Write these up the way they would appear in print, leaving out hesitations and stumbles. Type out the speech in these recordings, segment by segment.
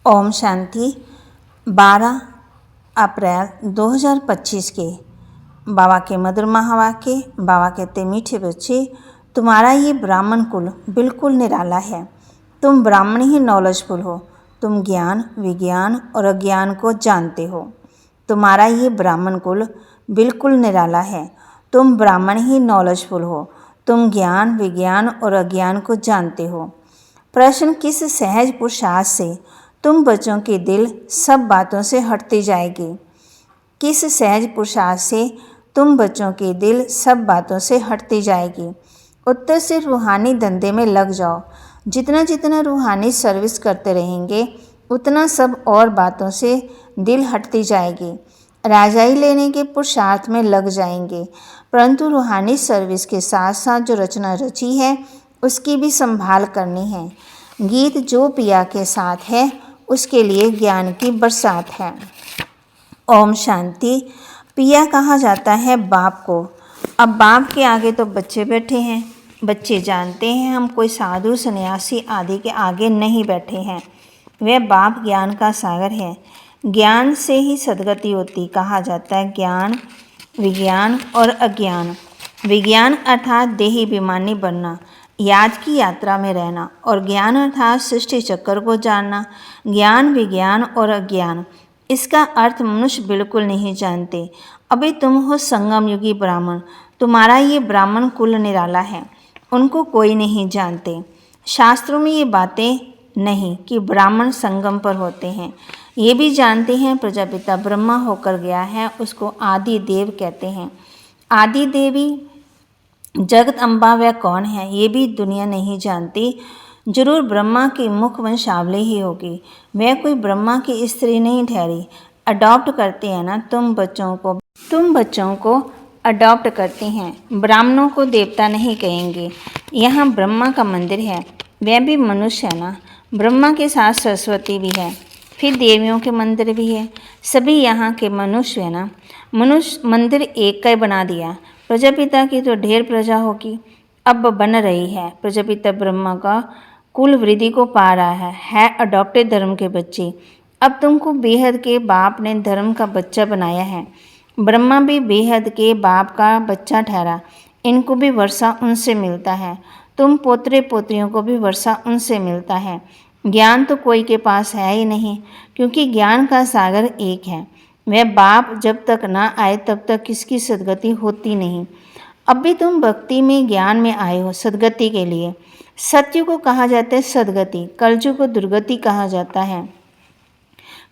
ओम शांति। 12 अप्रैल 2025 के बाबा के मधुर महावाक्य। बाबा कहते, मीठे बच्चे, तुम्हारा ये ब्राह्मण कुल बिल्कुल निराला है। तुम ब्राह्मण ही नॉलेजफुल हो। तुम ज्ञान, विज्ञान और अज्ञान को जानते हो। तुम्हारा ये ब्राह्मण कुल बिल्कुल निराला है। तुम ब्राह्मण ही नॉलेजफुल हो। तुम ज्ञान, विज्ञान और अज्ञान को जानते हो। प्रश्न, किस सहज पुरुषार्थ से तुम बच्चों के दिल सब बातों से हटती जाएगी? किस सहज पुरुषार्थ से तुम बच्चों के दिल सब बातों से हटती जाएगी? उत्तर से रूहानी धंधे में लग जाओ। जितना जितना रूहानी सर्विस करते रहेंगे उतना सब और बातों से दिल हटती जाएगी। राजाई लेने के पुरुषार्थ में लग जाएंगे, परंतु रूहानी सर्विस के साथ साथ जो रचना रची है उसकी भी संभाल करनी है। गीत जो पिया के साथ है उसके लिए ज्ञान की बरसात है। ओम शांति। पिया कहा जाता है बाप को। अब बाप के आगे तो बच्चे बैठे हैं। बच्चे जानते हैं हम कोई साधु, सन्यासी आदि के आगे नहीं बैठे हैं। वह बाप ज्ञान का सागर है। ज्ञान से ही सद्गति होती। कहा जाता है ज्ञान, विज्ञान और अज्ञान। विज्ञान अर्थात देही अभिमानी बनना, याद की यात्रा में रहना, और ज्ञान अर्थात सृष्टि चक्र को जानना। ज्ञान, विज्ञान और अज्ञान, इसका अर्थ मनुष्य बिल्कुल नहीं जानते। अभी तुम हो संगम युगी ब्राह्मण। तुम्हारा ये ब्राह्मण कुल निराला है। उनको कोई नहीं जानते। शास्त्रों में ये बातें नहीं कि ब्राह्मण संगम पर होते हैं। ये भी जानते हैं प्रजापिता ब्रह्मा होकर गया है, उसको आदि देव कहते हैं। आदि देवी जगत अम्बा वह कौन है ये भी दुनिया नहीं जानती। जरूर ब्रह्मा की मुख वंशावली ही होगी। वह कोई ब्रह्मा की स्त्री नहीं ठहरी। अडॉप्ट करते हैं ना तुम बच्चों को अडॉप्ट करते हैं। ब्राह्मणों को देवता नहीं कहेंगे। यहाँ ब्रह्मा का मंदिर है, वह भी मनुष्य है ना। ब्रह्मा के साथ सरस्वती भी है, फिर देवियों के मंदिर भी है। सभी यहाँ के मनुष्य है ना। मनुष्य मंदिर एक का ही बना दिया। प्रजापिता की तो ढेर प्रजा होगी, अब बन रही है। प्रजापिता ब्रह्मा का कुल वृद्धि को पा रहा है अडॉप्टेड धर्म के बच्चे। अब तुमको बेहद के बाप ने धर्म का बच्चा बनाया है। ब्रह्मा भी बेहद के बाप का बच्चा ठहरा। इनको भी वर्षा उनसे मिलता है। तुम पोतरे पोतरियों को भी वर्षा उनसे मिलता है। ज्ञान तो कोई के पास है ही नहीं, क्योंकि ज्ञान का सागर एक है। वह बाप जब तक ना आए तब तक किसकी सद्गति होती नहीं। अब भी तुम भक्ति में, ज्ञान में आए हो सद्गति के लिए। सत्य को कहा जाता है सद्गति, कलयुग को दुर्गति कहा जाता है,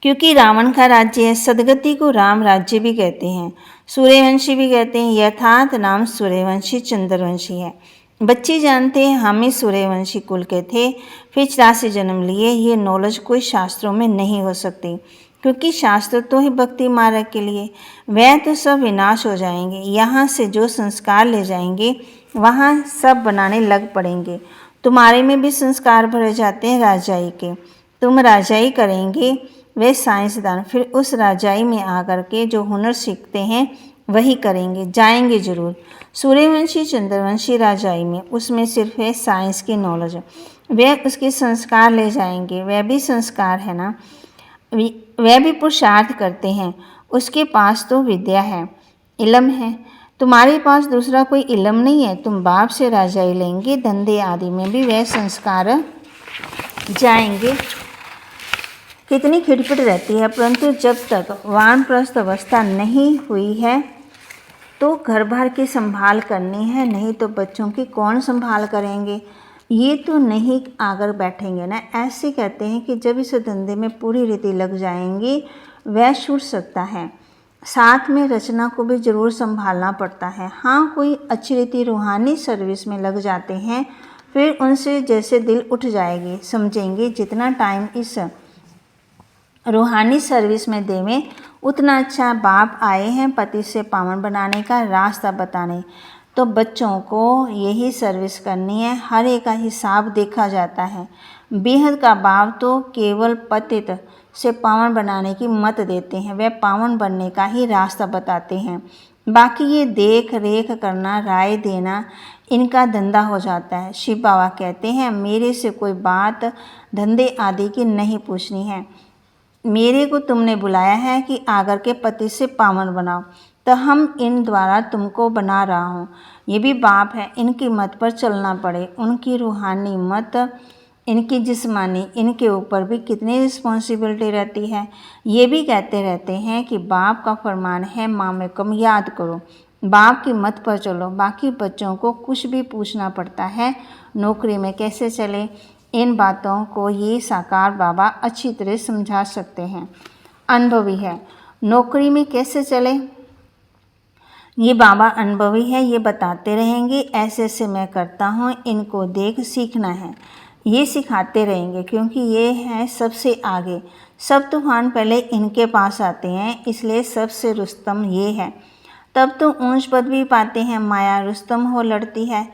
क्योंकि रावण का राज्य है। सद्गति को राम राज्य भी कहते हैं, सूर्यवंशी भी कहते हैं। यथार्थ नाम सूर्यवंशी चंद्रवंशी है। बच्चे जानते हैं हम ही सूर्यवंशी कुल के थे, फिर 84 जन्म लिए। ये नॉलेज कोई शास्त्रों में नहीं हो सकती, क्योंकि शास्त्र तो ही भक्ति मार्ग के लिए। वह तो सब विनाश हो जाएंगे। यहाँ से जो संस्कार ले जाएंगे वहाँ सब बनाने लग पड़ेंगे। तुम्हारे में भी संस्कार भरे जाते हैं राजाई के। तुम राजाई करेंगे, वे साइंसदान फिर उस राजाई में आकर के जो हुनर सीखते हैं वही करेंगे, जाएंगे जरूर। सूर्यवंशी चंद्रवंशी राजाई में, उसमें सिर्फ है साइंस की नॉलेज। वह उसके संस्कार ले जाएंगे। वह भी संस्कार है ना। वह भी पुरुषार्थ करते हैं। उसके पास तो विद्या है, इल्म है। तुम्हारे पास दूसरा कोई इल्म नहीं है। तुम बाप से राजाई लेंगे, धंधे आदि में भी वह संस्कार जाएंगे। कितनी खिटपिट रहती है, परंतु जब तक वानप्रस्थ अवस्था नहीं हुई है तो घर भर की संभाल करनी है, नहीं तो बच्चों की कौन संभाल करेंगे। ये तो नहीं आकर बैठेंगे ना। ऐसे कहते हैं कि जब इस धंधे में पूरी रीति लग जाएंगी वह छूट सकता है। साथ में रचना को भी जरूर संभालना पड़ता है। हाँ, कोई अच्छी रीति रूहानी सर्विस में लग जाते हैं, फिर उनसे जैसे दिल उठ जाएगी। समझेंगे जितना टाइम इस रूहानी सर्विस में देवें उतना अच्छा। बाप आए हैं पति से पावन बनाने का रास्ता बताने, तो बच्चों को यही सर्विस करनी है। हर एक का हिसाब देखा जाता है। बेहद का बाप तो केवल पतित से पावन बनाने की मत देते हैं, वह पावन बनने का ही रास्ता बताते हैं। बाकी ये देख रेख करना, राय देना, इनका धंधा हो जाता है। शिव बाबा कहते हैं, मेरे से कोई बात धंधे आदि की नहीं पूछनी है। मेरे को तुमने बुलाया है कि आगर के पति से पावन बनाओ, तो हम इन द्वारा तुमको बना रहा हूँ। ये भी बाप है, इनकी मत पर चलना पड़े। उनकी रूहानी मत, इनकी जिस्मानी, इनके ऊपर भी कितनी रिस्पॉन्सिबिलिटी रहती है। ये भी कहते रहते हैं कि बाप का फरमान है, माँ में कम याद करो, बाप की मत पर चलो। बाकी बच्चों को कुछ भी पूछना पड़ता है, नौकरी में कैसे चले, इन बातों को ये साकार बाबा अच्छी तरह समझा सकते हैं। अनुभवी है, नौकरी में कैसे चले ये बाबा अनुभवी है, ये बताते रहेंगे। ऐसे ऐसे मैं करता हूँ, इनको देख सीखना है। ये सिखाते रहेंगे क्योंकि ये हैं सबसे आगे। सब तूफान पहले इनके पास आते हैं, इसलिए सबसे रुस्तम ये है। तब तो ऊंच पद भी पाते हैं। माया रुस्तम हो लड़ती है।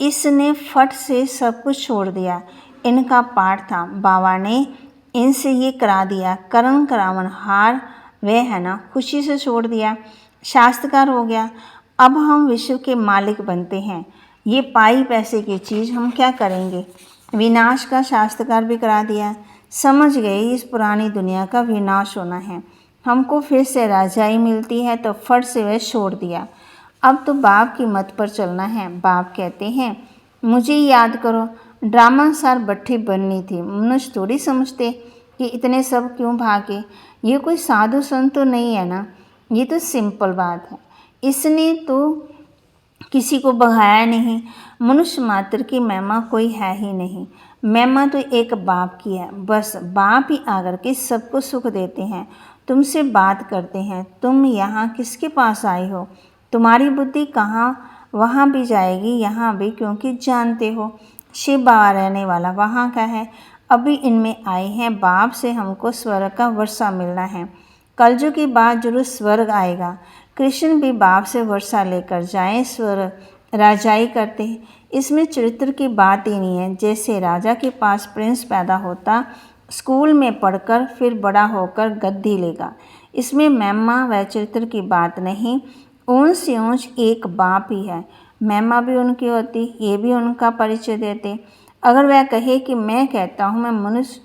इसने फट से सब कुछ छोड़ दिया। इनका पाठ था, बाबा ने इनसे ये करा दिया। करण करावन हार वह है ना, खुशी से छोड़ दिया। शास्त्रकार हो गया। अब हम विश्व के मालिक बनते हैं। ये पाई पैसे की चीज़ हम क्या करेंगे। विनाश का शास्त्रकार भी करा दिया। समझ गए इस पुरानी दुनिया का विनाश होना है, हमको फिर से राजाई मिलती है, तो फट से वह छोड़ दिया। अब तो बाप की मत पर चलना है। बाप कहते हैं, मुझे याद करो। ड्रामानुसार भट्ठी बननी थी। मनुष्य थोड़ी समझते कि इतने सब क्यों भागे। ये कोई साधु संत तो नहीं है ना, ये तो सिंपल बात है। इसने तो किसी को बहाया नहीं। मनुष्य मात्र की महिमा कोई है ही नहीं। महिमा तो एक बाप की है। बस बाप ही आकर के सबको सुख देते हैं, तुमसे बात करते हैं। तुम यहाँ किसके पास आए हो। तुम्हारी बुद्धि कहाँ वहाँ भी जाएगी, यहाँ भी, क्योंकि जानते हो शिव बाबा रहने वाला वहाँ का है। अभी इनमें आए हैं। बाप से हमको स्वर्ग का वर्षा मिलना है। कलयुग के बाद जरूर स्वर्ग आएगा। कृष्ण भी बाप से वर्षा लेकर जाएं, स्वर्ग राजाई करते हैं। इसमें चरित्र की बात ही नहीं है। जैसे राजा के पास प्रिंस पैदा होता, स्कूल में पढ़कर फिर बड़ा होकर गद्दी लेगा। इसमें महिमा व चरित्र की बात नहीं। ऊंच से ऊंच एक बाप ही है। महिमा भी उनकी होती, ये भी उनका परिचय देते। अगर वह कहे कि मैं कहता हूँ, मैं मनुष्य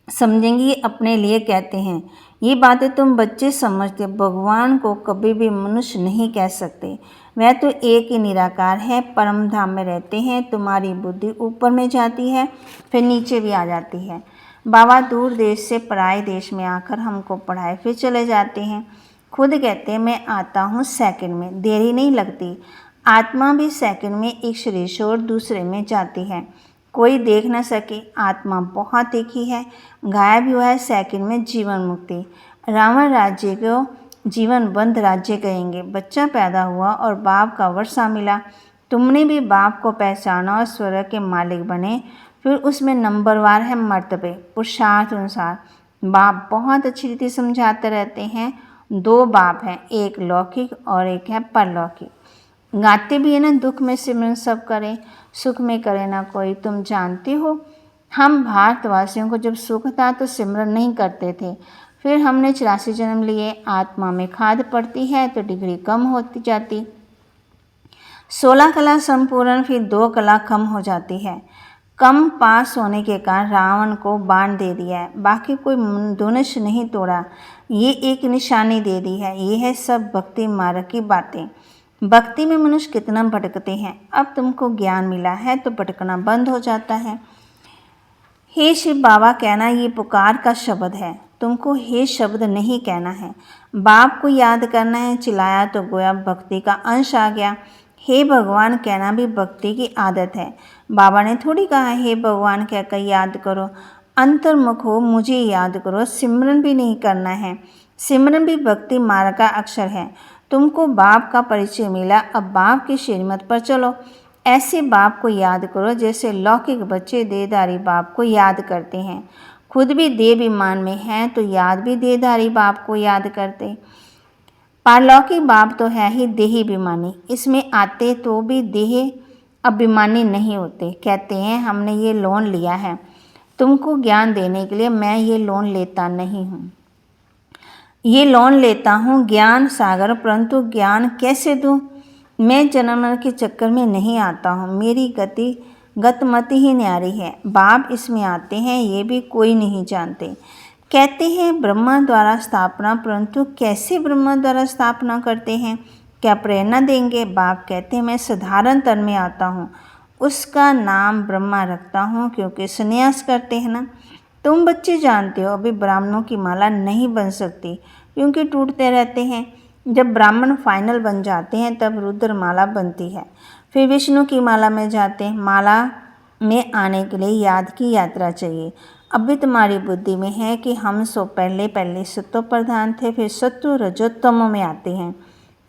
समझेंगे ये अपने लिए कहते हैं। ये बातें तुम बच्चे समझते। भगवान को कभी भी मनुष्य नहीं कह सकते। वह तो एक ही निराकार है, परम धाम में रहते हैं। तुम्हारी बुद्धि ऊपर में जाती है, फिर नीचे भी आ जाती है। बाबा दूर देश से पराए देश में आकर हमको पढ़ाए, फिर चले जाते हैं। खुद कहते हैं, मैं आता हूँ सेकंड में, देरी नहीं लगती। आत्मा भी सेकंड में एक शरीर से और दूसरे में जाती है, कोई देख न सके। आत्मा बहुत एक ही है, गायब हुआ है सेकंड में। जीवन मुक्ति। रावण राज्य को जीवन बंद राज्य कहेंगे। बच्चा पैदा हुआ और बाप का वर्षा मिला। तुमने भी बाप को पहचाना और स्वर्ग के मालिक बने। फिर उसमें नंबरवार है मर्तबे, पुरुषार्थ अनुसार। बाप बहुत अच्छी रीति समझाते रहते हैं। दो बाप हैं, एक लौकिक और एक है परलौकिक। गाते भी है ना, दुख में सिमरन सब करें, सुख में करे ना कोई। तुम जानते हो, हम भारतवासियों को जब सुख था तो सिमरन नहीं करते थे। फिर हमने 84 जन्म लिए। आत्मा में खाद पड़ती है तो डिग्री कम होती जाती। 16 कला संपूर्ण, फिर 2 कला कम हो जाती है। कम पास होने के कारण रावण को बाण दे दिया है, बाकी कोई धनुष नहीं तोड़ा। ये एक निशानी दे दी है। ये है सब भक्ति मार्ग की बातें। भक्ति में मनुष्य कितना भटकते हैं। अब तुमको ज्ञान मिला है तो भटकना बंद हो जाता है। हे शिव बाबा कहना ये पुकार का शब्द है, तुमको हे शब्द नहीं कहना है। बाप को याद करना है। चिल्लाया तो गोया भक्ति का अंश आ गया। हे भगवान कहना भी भक्ति की आदत है। बाबा ने थोड़ी कहा हे भगवान कहकर याद करो। अंतर्मुख हो, मुझे याद करो। सिमरन भी नहीं करना है। सिमरन भी भक्ति मार्ग का अक्षर है। तुमको बाप का परिचय मिला, अब बाप की श्रीमत पर चलो। ऐसे बाप को याद करो जैसे लौकिक बच्चे देहधारी बाप को याद करते हैं। खुद भी देह अभिमान में हैं तो याद भी देहधारी बाप को याद करते। पारलौकिक बाप तो है ही देही अभिमानी, इसमें आते तो भी देह अभिमानी नहीं होते। कहते हैं हमने ये लोन लिया है तुमको ज्ञान देने के लिए। मैं ये लोन लेता नहीं हूँ, ये लोन लेता हूँ ज्ञान सागर, परंतु ज्ञान कैसे दूँ। मैं जन्म मरण के चक्कर में नहीं आता हूँ, मेरी गतिमति ही न्यारी है। बाप इसमें आते हैं ये भी कोई नहीं जानते। कहते हैं ब्रह्मा द्वारा स्थापना, परंतु कैसे ब्रह्मा द्वारा स्थापना करते हैं, क्या प्रेरणा देंगे? बाप कहते हैं मैं साधारण तन में आता हूँ, उसका नाम ब्रह्मा रखता हूँ क्योंकि संन्यास करते हैं ना। तुम बच्चे जानते हो अभी ब्राह्मणों की माला नहीं बन सकती क्योंकि टूटते रहते हैं। जब ब्राह्मण फाइनल बन जाते हैं तब रुद्र माला बनती है, फिर विष्णु की माला में जाते हैं। माला में आने के लिए याद की यात्रा चाहिए। अब भी तुम्हारी बुद्धि में है कि हम सो पहले सत्व प्रधान थे, फिर सत्व रजोत्तमों में आते हैं।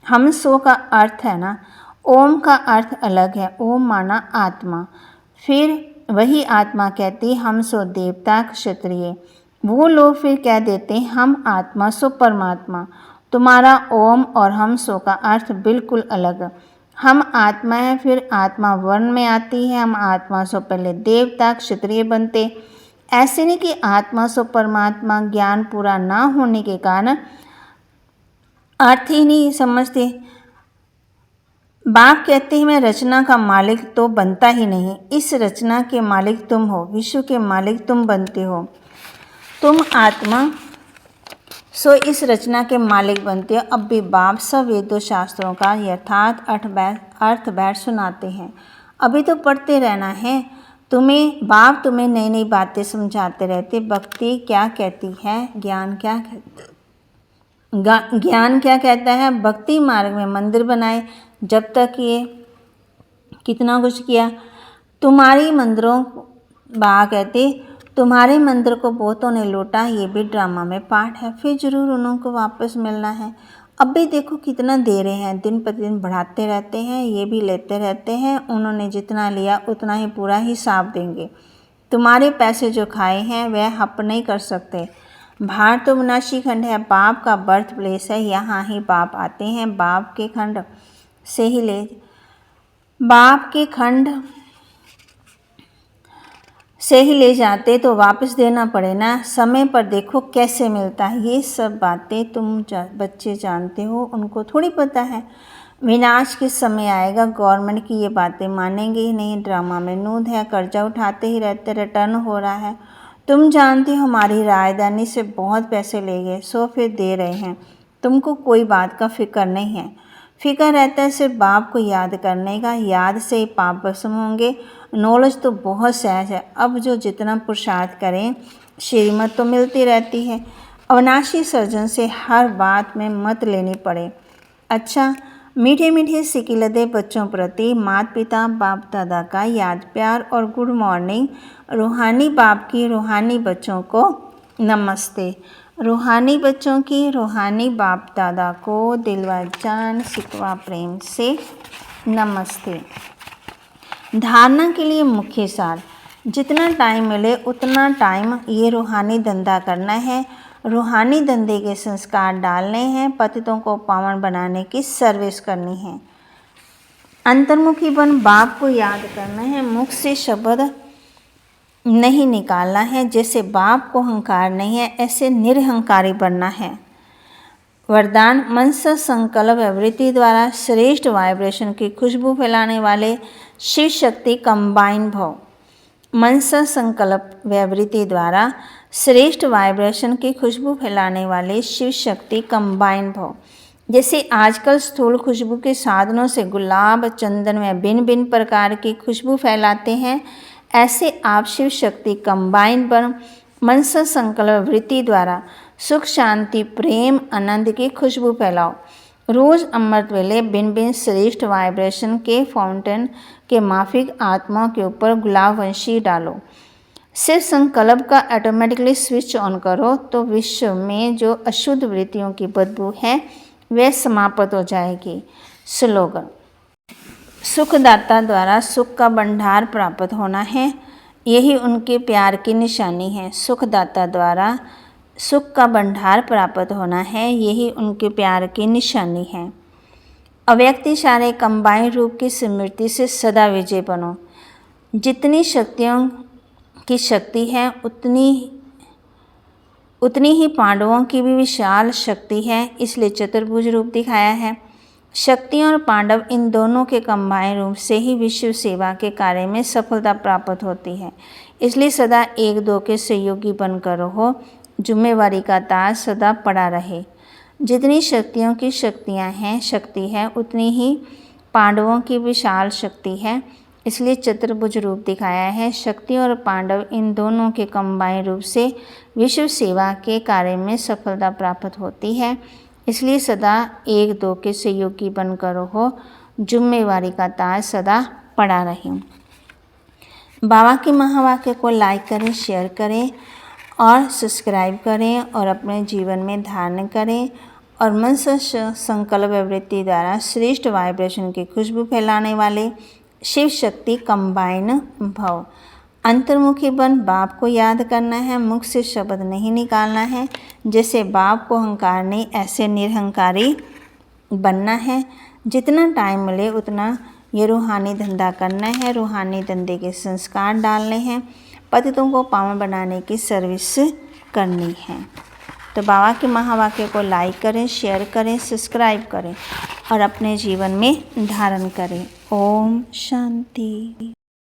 हम सो का अर्थ है ना, ओम का अर्थ अलग है। ओम माना आत्मा, फिर वही आत्मा कहती हम सो देवता क्षत्रिय। वो लोग फिर कह देते हम आत्मा सो परमात्मा। तुम्हारा ओम और हम सो का अर्थ बिल्कुल अलग। हम आत्मा है, फिर आत्मा वर्ण में आती है। हम आत्मा सो पहले देवता क्षत्रिय बनते। ऐसे नहीं कि आत्मा सो परमात्मा ज्ञान पूरा ना होने के कारण अर्थ ही नहीं समझते। बाप कहते हैं मैं रचना का मालिक तो बनता ही नहीं, इस रचना के मालिक तुम हो, विश्व के मालिक तुम बनते हो। तुम आत्मा सो इस रचना के मालिक बनते हो। अब भी बाप सब वेदों शास्त्रों का यथार्थ अर्थ बैठ सुनाते हैं। अभी तो पढ़ते रहना है तुम्हें। बाप तुम्हें नई नई बातें समझाते रहते। भक्ति क्या कहती है, ज्ञान क्या ज्ञान क्या कहता है? भक्ति मार्ग में मंदिर बनाए। जब तक ये कितना कुछ किया। तुम्हारी मंदिरों बा कहते तुम्हारे मंदिर को बहुतों ने लूटा, ये भी ड्रामा में पार्ट है, फिर जरूर उनको वापस मिलना है। अब भी देखो कितना दे रहे हैं, दिन प्रतिदिन बढ़ाते रहते हैं, ये भी लेते रहते हैं। उन्होंने जितना लिया उतना ही पूरा हिसाब देंगे। तुम्हारे पैसे जो खाए हैं वह हप नहीं कर सकते। भारत तो विनाशी खंड है, बाप का बर्थ प्लेस है, यहाँ ही बाप आते हैं। बाप के खंड से ही ले जाते तो वापस देना पड़े ना। समय पर देखो कैसे मिलता है। ये सब बातें तुम बच्चे जानते हो, उनको थोड़ी पता है। विनाश किस समय आएगा, गवर्नमेंट की ये बातें मानेंगे ही नहीं। ड्रामा में नूद है, कर्जा उठाते ही रहते, रिटर्न हो रहा है। तुम जानते हो हमारी राजधानी से बहुत पैसे ले गए, सो फिर दे रहे हैं। तुमको कोई बात का फिक्र नहीं है। फिक्र रहता है सिर्फ बाप को याद करने का। याद से ही पाप भस्म होंगे। नॉलेज तो बहुत सहज है। अब जो जितना पुरुषार्थ करें श्रीमत तो मिलती रहती है। अविनाशी सर्जन से हर बात में मत लेनी पड़े। अच्छा, मीठे मीठे सिकिलदे बच्चों प्रति माता पिता बाप दादा का याद प्यार और गुड मॉर्निंग। रूहानी बाप की रूहानी बच्चों को नमस्ते। रूहानी बच्चों की रूहानी बाप दादा को दिलवा जान सिकवा प्रेम से नमस्ते। धारणा के लिए मुख्य सार, जितना टाइम मिले उतना टाइम ये रूहानी धंधा करना है। रूहानी धंधे के संस्कार डालने हैं। पतितों को पावन बनाने की सर्विस करनी है। अंतर्मुखी बन बाप को याद करना है। मुख से शब्द नहीं निकालना है। जैसे बाप को अहंकार नहीं है, ऐसे निरहंकारी बनना है। वरदान, मन से संकल्प वृत्ति द्वारा श्रेष्ठ वाइब्रेशन की खुशबू फैलाने वाले शिव शक्ति कंबाइन भव। मन से संकल्प वृत्ति द्वारा श्रेष्ठ वाइब्रेशन की खुशबू फैलाने वाले शिव शक्ति कंबाइन भव। जैसे आजकल स्थूल खुशबू के साधनों से गुलाब चंदन में भिन्न भिन्न प्रकार की खुशबू फैलाते हैं, ऐसे आप शिव शक्ति कंबाइन बन मन से संकल्प वृत्ति द्वारा सुख शांति प्रेम आनंद की खुशबू फैलाओ। रोज अमृत वेले भिन्न भिन्न श्रेष्ठ वाइब्रेशन के फाउंटेन के माफिक आत्माओं के ऊपर गुलाब वंशी डालो। सिर्फ संकल्प का ऑटोमेटिकली स्विच ऑन करो तो विश्व में जो अशुद्ध वृत्तियों की बदबू है वह समाप्त हो जाएगी। स्लोगन, सुखदाता द्वारा सुख का भंडार प्राप्त होना है, यही उनके प्यार की निशानी है। सुखदाता द्वारा सुख का भंडार प्राप्त होना है, यही उनके प्यार की निशानी है। अव्यक्त इशारे कंबाइन रूप की स्मृति से सदा विजय बनो। जितनी शक्तियों की शक्ति है उतनी ही पांडवों की भी विशाल शक्ति है, इसलिए चतुर्भुज रूप दिखाया है। शक्ति और पांडव इन दोनों के कंबाइन रूप से ही विश्व सेवा के कार्य में सफलता प्राप्त होती है। इसलिए सदा एक दो के सहयोगी बनकर रहो, जिम्मेवारी का ताज सदा पड़ा रहे। जितनी शक्तियों की शक्ति है उतनी ही पांडवों की विशाल शक्ति है, इसलिए चतुर्भुज रूप दिखाया है। शक्ति और पांडव इन दोनों के कंबाइन रूप से विश्व सेवा के कार्य में सफलता प्राप्त होती है। इसलिए सदा एक दो के सहयोगी बनकर रहो, जिम्मेवारी का ताज सदा पड़ा रहे। बाबा के महावाक्य को लाइक करें, शेयर करें और सब्सक्राइब करें और अपने जीवन में धारण करें और मन से संकल्प वृत्ति द्वारा श्रेष्ठ वाइब्रेशन की खुशबू फैलाने वाले शिव शक्ति कंबाइन भव। अंतर्मुखी बन बाप को याद करना है, मुख से शब्द नहीं निकालना है। जैसे बाप को अहंकार नहीं, ऐसे निरहंकारी बनना है। जितना टाइम मिले उतना ये रूहानी धंधा करना है, रूहानी धंधे के संस्कार डालने हैं, पतितों को पावन बनाने की सर्विस करनी है। तो बाबा के महावाक्य को लाइक करें, शेयर करें, सब्सक्राइब करें और अपने जीवन में धारण करें। ओम शांति।